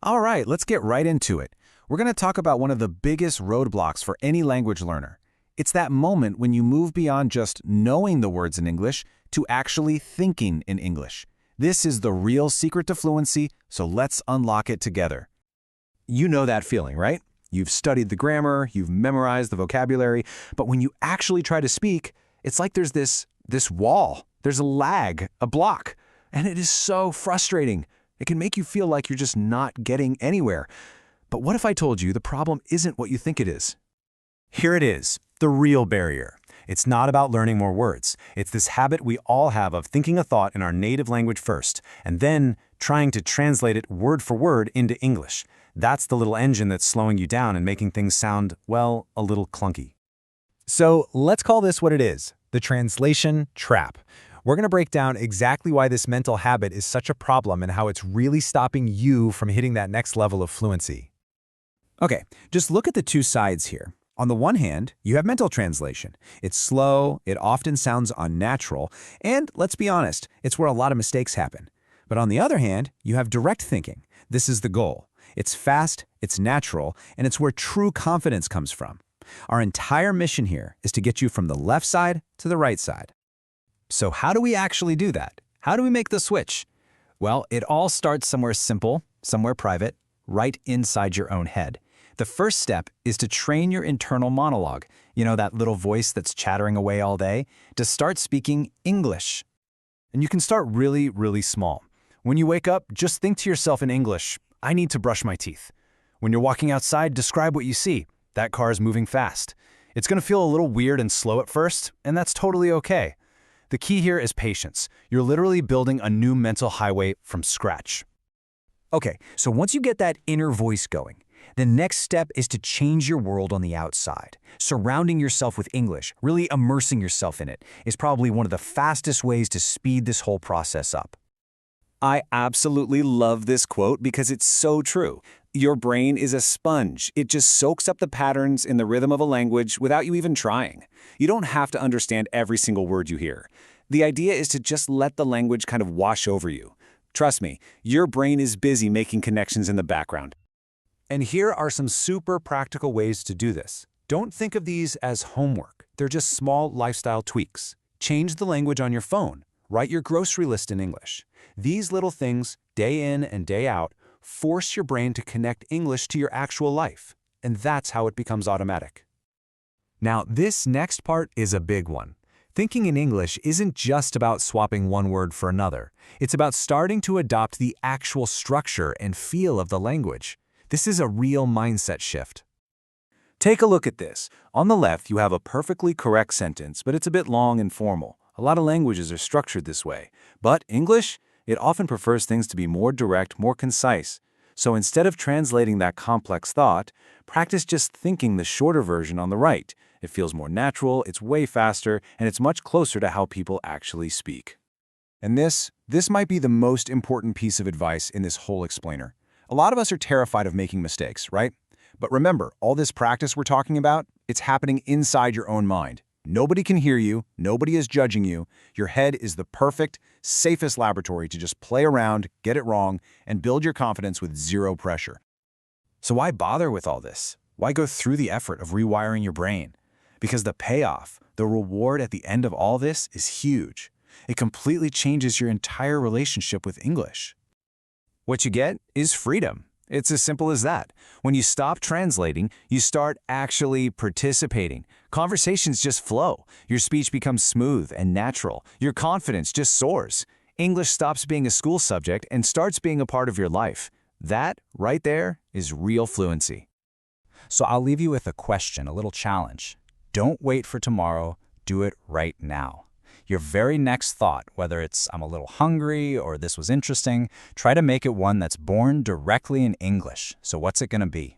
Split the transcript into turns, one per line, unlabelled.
All right, let's get right into it. We're going to talk about one of the biggest roadblocks for any language learner. It's that moment when you move beyond just knowing the words in English to actually thinking in English. This is the real secret to fluency, so let's unlock it together. You know that feeling, right? You've studied the grammar, you've memorized the vocabulary, but when you actually try to speak, it's like there's this wall. There's a lag, a block, and it is so frustrating. It can make you feel like you're just not getting anywhere. But what if I told you the problem isn't what you think it is?
Here it is, the real barrier. It's not about learning more words. It's this habit we all have of thinking a thought in our native language first, and then trying to translate it word for word into English. That's the little engine that's slowing you down and making things sound, well, a little clunky. So let's call this what it is, the translation trap. We're going to break down exactly why this mental habit is such a problem and how it's really stopping you from hitting that next level of fluency. Okay, just look at the two sides here. On the one hand, you have mental translation. It's slow, it often sounds unnatural, and let's be honest, it's where a lot of mistakes happen. But on the other hand, you have direct thinking. This is the goal. It's fast, it's natural, and it's where true confidence comes from. Our entire mission here is to get you from the left side to the right side. So how do we actually do that? How do we make the switch? Well, it all starts somewhere simple, somewhere private, right inside your own head. The first step is to train your internal monologue, that little voice that's chattering away all day, to start speaking English. And you can start really, really small. When you wake up, just think to yourself in English, I need to brush my teeth. When you're walking outside, describe what you see. That car is moving fast. It's going to feel a little weird and slow at first, and that's totally okay. The key here is patience. You're literally building a new mental highway from scratch. Okay, so once you get that inner voice going, the next step is to change your world on the outside. Surrounding yourself with English, really immersing yourself in it, is probably one of the fastest ways to speed this whole process up.
I absolutely love this quote because it's so true. Your brain is a sponge. It just soaks up the patterns in the rhythm of a language without you even trying. You don't have to understand every single word you hear. The idea is to just let the language kind of wash over you. Trust me, your brain is busy making connections in the background.
And here are some super practical ways to do this. Don't think of these as homework. They're just small lifestyle tweaks. Change the language on your phone. Write your grocery list in English. These little things, day in and day out, force your brain to connect English to your actual life. And that's how it becomes automatic. Now, this next part is a big one. Thinking in English isn't just about swapping one word for another. It's about starting to adopt the actual structure and feel of the language. This is a real mindset shift. Take a look at this. On the left, you have a perfectly correct sentence, but it's a bit long and formal. A lot of languages are structured this way. But English, it often prefers things to be more direct, more concise. So instead of translating that complex thought, practice just thinking the shorter version on the right. It feels more natural, it's way faster, and it's much closer to how people actually speak. And this might be the most important piece of advice in this whole explainer. A lot of us are terrified of making mistakes, right? But remember, all this practice we're talking about, it's happening inside your own mind. Nobody can hear you, nobody is judging you. Your head is the perfect, safest laboratory to just play around, get it wrong, and build your confidence with zero pressure. So why bother with all this? Why go through the effort of rewiring your brain? Because the payoff, the reward at the end of all this is huge. It completely changes your entire relationship with English. What you get is freedom. It's as simple as that. When you stop translating, you start actually participating. Conversations just flow. Your speech becomes smooth and natural. Your confidence just soars. English stops being a school subject and starts being a part of your life. That, right there, is real fluency. So I'll leave you with a question, a little challenge. Don't wait for tomorrow. Do it right now. Your very next thought, whether it's I'm a little hungry or this was interesting, try to make it one that's born directly in English. So what's it going to be?